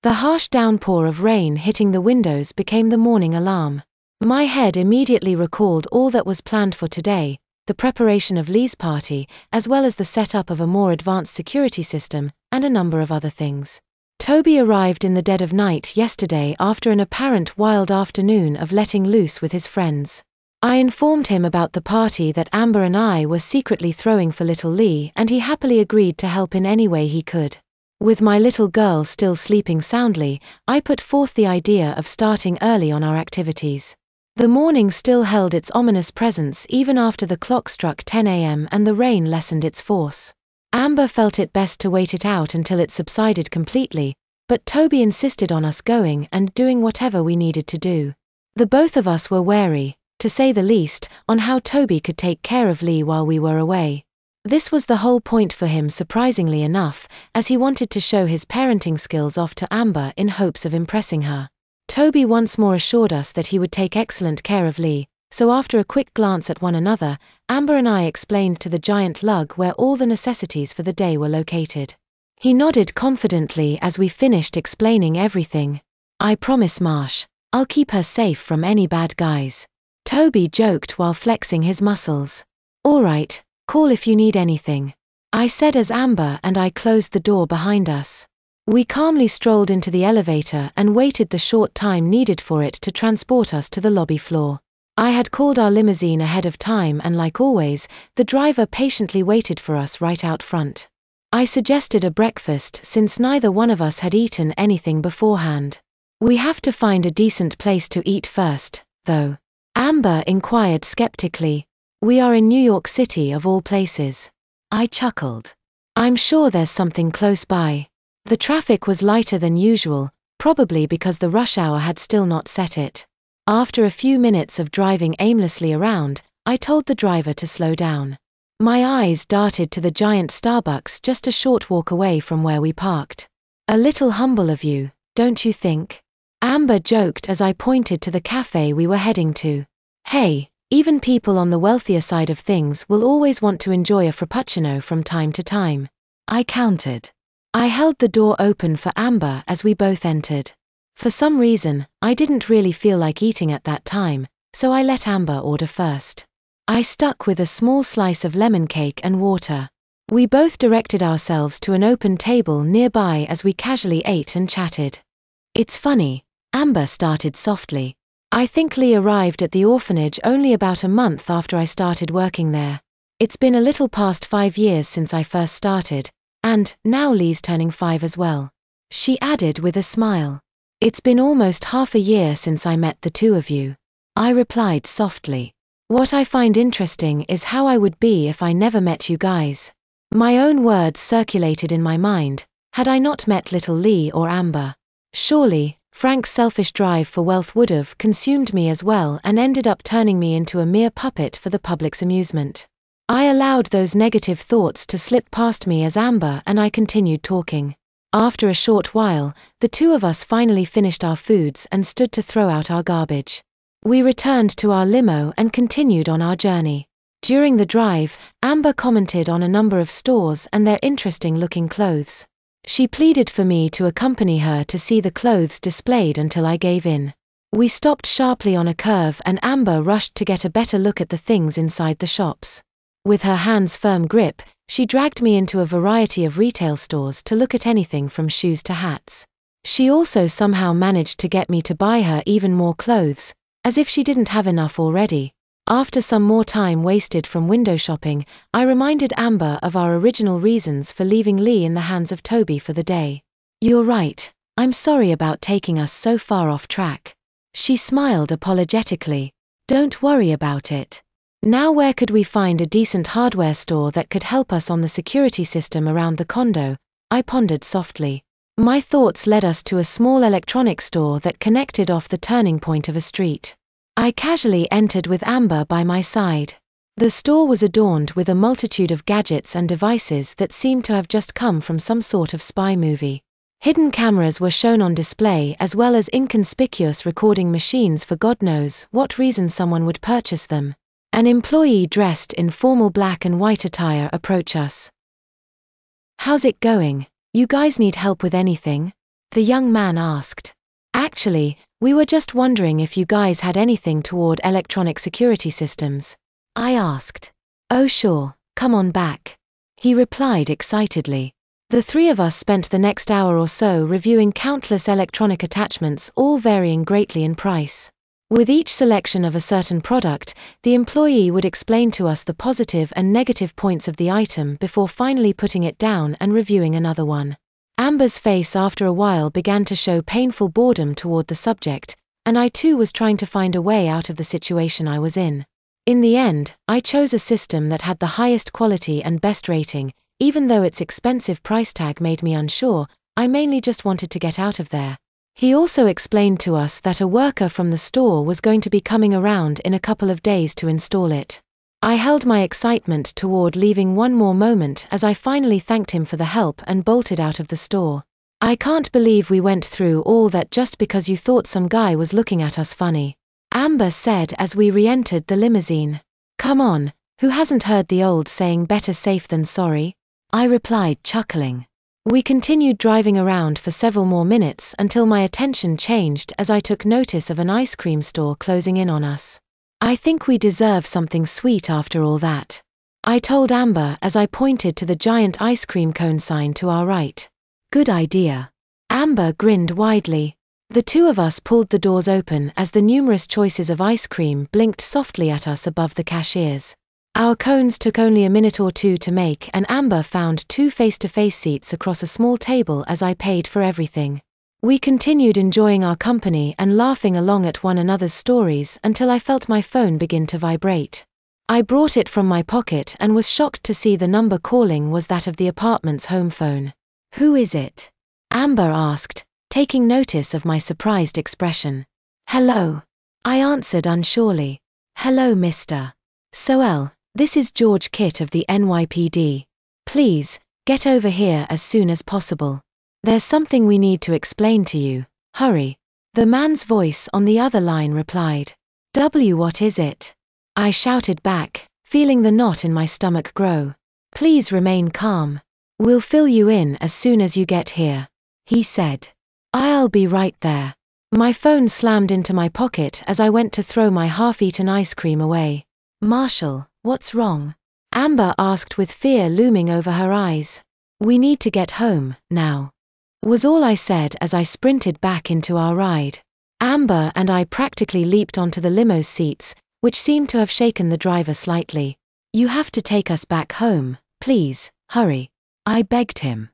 The harsh downpour of rain hitting the windows became the morning alarm. My head immediately recalled all that was planned for today, the preparation of Lee's party, as well as the setup of a more advanced security system, and a number of other things. Toby arrived in the dead of night yesterday after an apparent wild afternoon of letting loose with his friends. I informed him about the party that Amber and I were secretly throwing for little Lee, and he happily agreed to help in any way he could. With my little girl still sleeping soundly, I put forth the idea of starting early on our activities. The morning still held its ominous presence even after the clock struck 10 a.m. and the rain lessened its force. Amber felt it best to wait it out until it subsided completely, but Toby insisted on us going and doing whatever we needed to do. The both of us were wary, to say the least, on how Toby could take care of Lee while we were away. This was the whole point for him, surprisingly enough, as he wanted to show his parenting skills off to Amber in hopes of impressing her. Toby once more assured us that he would take excellent care of Lee, so after a quick glance at one another, Amber and I explained to the giant lug where all the necessities for the day were located. He nodded confidently as we finished explaining everything. "I promise, Marsh, I'll keep her safe from any bad guys," Toby joked while flexing his muscles. "All right. Call if you need anything," I said as Amber and I closed the door behind us. We calmly strolled into the elevator and waited the short time needed for it to transport us to the lobby floor. I had called our limousine ahead of time and, like always, the driver patiently waited for us right out front. I suggested a breakfast since neither one of us had eaten anything beforehand. "We have to find a decent place to eat first, though," Amber inquired skeptically. "We are in New York City of all places." I chuckled. "I'm sure there's something close by." The traffic was lighter than usual, probably because the rush hour had still not set it. After a few minutes of driving aimlessly around, I told the driver to slow down. My eyes darted to the giant Starbucks just a short walk away from where we parked. "A little humble of you, don't you think?" Amber joked as I pointed to the cafe we were heading to. "Hey, even people on the wealthier side of things will always want to enjoy a frappuccino from time to time," I countered. I held the door open for Amber as we both entered. For some reason, I didn't really feel like eating at that time, so I let Amber order first. I stuck with a small slice of lemon cake and water. We both directed ourselves to an open table nearby as we casually ate and chatted. "It's funny," Amber started softly. "I think Lee arrived at the orphanage only about a month after I started working there. It's been a little past 5 years since I first started, and now Lee's turning 5 as well," she added with a smile. "It's been almost half a year since I met the two of you," I replied softly. "What I find interesting is how I would be if I never met you guys." My own words circulated in my mind, had I not met little Lee or Amber. Surely, Frank's selfish drive for wealth would have consumed me as well and ended up turning me into a mere puppet for the public's amusement. I allowed those negative thoughts to slip past me as Amber and I continued talking. After a short while, the two of us finally finished our foods and stood to throw out our garbage. We returned to our limo and continued on our journey. During the drive, Amber commented on a number of stores and their interesting-looking clothes. She pleaded for me to accompany her to see the clothes displayed until I gave in. We stopped sharply on a curve and Amber rushed to get a better look at the things inside the shops. With her hand's firm grip, she dragged me into a variety of retail stores to look at anything from shoes to hats. She also somehow managed to get me to buy her even more clothes, as if she didn't have enough already. After some more time wasted from window shopping, I reminded Amber of our original reasons for leaving Lee in the hands of Toby for the day. "You're right, I'm sorry about taking us so far off track." She smiled apologetically. "Don't worry about it. Now where could we find a decent hardware store that could help us on the security system around the condo?" I pondered softly. My thoughts led us to a small electronics store that connected off the turning point of a street. I casually entered with Amber by my side. The store was adorned with a multitude of gadgets and devices that seemed to have just come from some sort of spy movie. Hidden cameras were shown on display as well as inconspicuous recording machines for God knows what reason someone would purchase them. An employee dressed in formal black and white attire approached us. "How's it going? You guys need help with anything?" the young man asked. Actually, we were just wondering if you guys had anything toward electronic security systems. I asked. Oh sure, come on back. He replied excitedly. The three of us spent the next hour or so reviewing countless electronic attachments, all varying greatly in price. With each selection of a certain product, the employee would explain to us the positive and negative points of the item before finally putting it down and reviewing another one. Amber's face after a while began to show painful boredom toward the subject, and I too was trying to find a way out of the situation I was in. In the end, I chose a system that had the highest quality and best rating. Even though its expensive price tag made me unsure, I mainly just wanted to get out of there. He also explained to us that a worker from the store was going to be coming around in a couple of days to install it. I held my excitement toward leaving one more moment as I finally thanked him for the help and bolted out of the store. I can't believe we went through all that just because you thought some guy was looking at us funny, Amber said as we re-entered the limousine. Come on, who hasn't heard the old saying better safe than sorry? I replied, chuckling. We continued driving around for several more minutes until my attention changed as I took notice of an ice cream store closing in on us. I think we deserve something sweet after all that, I told Amber as I pointed to the giant ice cream cone sign to our right. Good idea. Amber grinned widely. The two of us pulled the doors open as the numerous choices of ice cream blinked softly at us above the cashiers. Our cones took only a minute or two to make, and Amber found two face-to-face seats across a small table as I paid for everything. We continued enjoying our company and laughing along at one another's stories until I felt my phone begin to vibrate. I brought it from my pocket and was shocked to see the number calling was that of the apartment's home phone. Who is it? Amber asked, taking notice of my surprised expression. Hello. I answered unsurely. Hello, Mr. Soel. This is George Kitt of the NYPD. Please, get over here as soon as possible. There's something we need to explain to you. Hurry. The man's voice on the other line replied. What is it? I shouted back, feeling the knot in my stomach grow. Please remain calm. We'll fill you in as soon as you get here, he said. I'll be right there. My phone slammed into my pocket as I went to throw my half-eaten ice cream away. Marshall, what's wrong? Amber asked with fear looming over her eyes. We need to get home, now, was all I said as I sprinted back into our ride. Amber and I practically leaped onto the limo's seats, which seemed to have shaken the driver slightly. You have to take us back home, please, hurry, I begged him.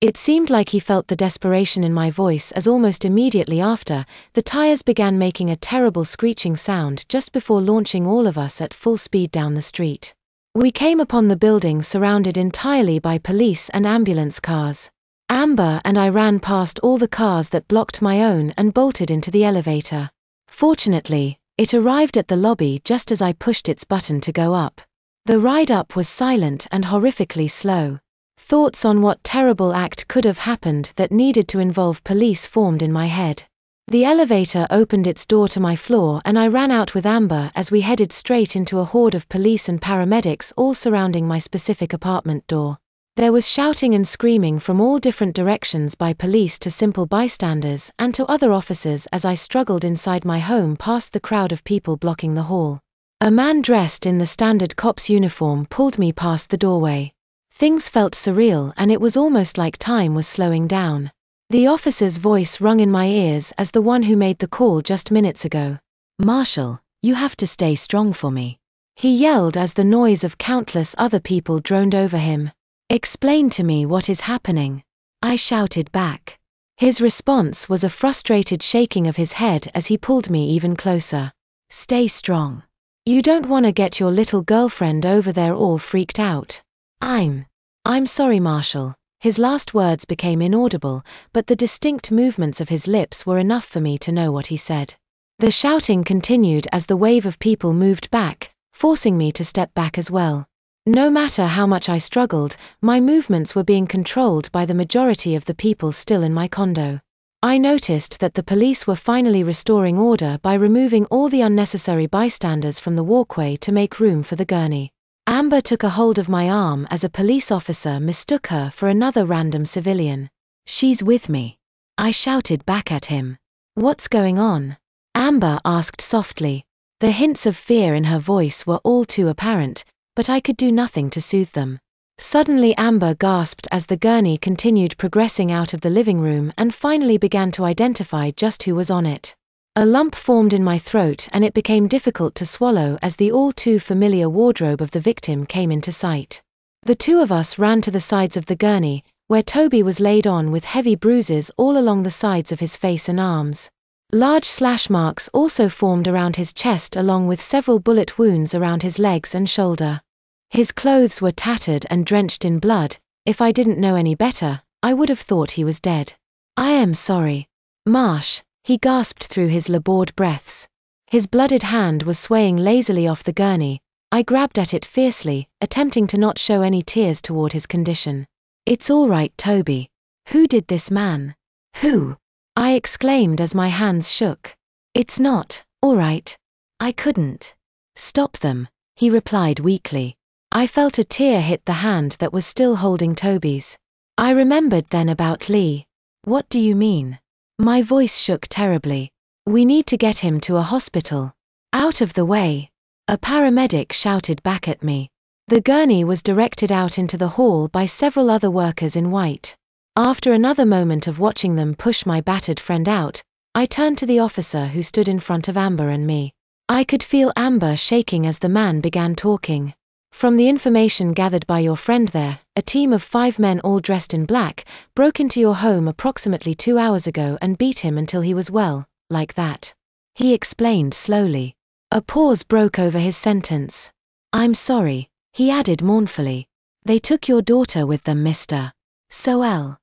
It seemed like he felt the desperation in my voice as almost immediately after, the tires began making a terrible screeching sound just before launching all of us at full speed down the street. We came upon the building surrounded entirely by police and ambulance cars. Amber and I ran past all the cars that blocked my own and bolted into the elevator. Fortunately, it arrived at the lobby just as I pushed its button to go up. The ride up was silent and horrifically slow. Thoughts on what terrible act could have happened that needed to involve police formed in my head. The elevator opened its door to my floor and I ran out with Amber as we headed straight into a horde of police and paramedics all surrounding my specific apartment door. There was shouting and screaming from all different directions by police to simple bystanders and to other officers as I struggled inside my home past the crowd of people blocking the hall. A man dressed in the standard cop's uniform pulled me past the doorway. Things felt surreal and it was almost like time was slowing down. The officer's voice rung in my ears as the one who made the call just minutes ago. Marshall, you have to stay strong for me, he yelled as the noise of countless other people droned over him. Explain to me what is happening, I shouted back. His response was a frustrated shaking of his head as he pulled me even closer. Stay strong. You don't want to get your little girlfriend over there all freaked out. I'm sorry, Marshall. His last words became inaudible, but the distinct movements of his lips were enough for me to know what he said. The shouting continued as the wave of people moved back, forcing me to step back as well. No matter how much I struggled, my movements were being controlled by the majority of the people still in my condo. I noticed that the police were finally restoring order by removing all the unnecessary bystanders from the walkway to make room for the gurney. Amber took a hold of my arm as a police officer mistook her for another random civilian. "She's with me," I shouted back at him. "What's going on?" Amber asked softly. The hints of fear in her voice were all too apparent, but I could do nothing to soothe them. Suddenly Amber gasped as the gurney continued progressing out of the living room and finally began to identify just who was on it. A lump formed in my throat and it became difficult to swallow as the all too familiar wardrobe of the victim came into sight. The two of us ran to the sides of the gurney, where Toby was laid on with heavy bruises all along the sides of his face and arms. Large slash marks also formed around his chest along with several bullet wounds around his legs and shoulder. His clothes were tattered and drenched in blood. If I didn't know any better, I would have thought he was dead. "I am sorry, Marsh," he gasped through his labored breaths. His blooded hand was swaying lazily off the gurney. I grabbed at it fiercely, attempting to not show any tears toward his condition. "It's all right, Toby. Who did this, man? Who?" I exclaimed as my hands shook. "It's not, all right. I couldn't stop them," he replied weakly. I felt a tear hit the hand that was still holding Toby's. I remembered then about Lee. "What do you mean?" My voice shook terribly. "We need to get him to a hospital." "Out of the way," a paramedic shouted back at me. The gurney was directed out into the hall by several other workers in white. After another moment of watching them push my battered friend out, I turned to the officer who stood in front of Amber and me. I could feel Amber shaking as the man began talking. "From the information gathered by your friend there, a team of 5 men all dressed in black broke into your home approximately 2 hours ago and beat him until he was well, like that," he explained slowly. A pause broke over his sentence. "I'm sorry," he added mournfully. "They took your daughter with them, Mr. Soel."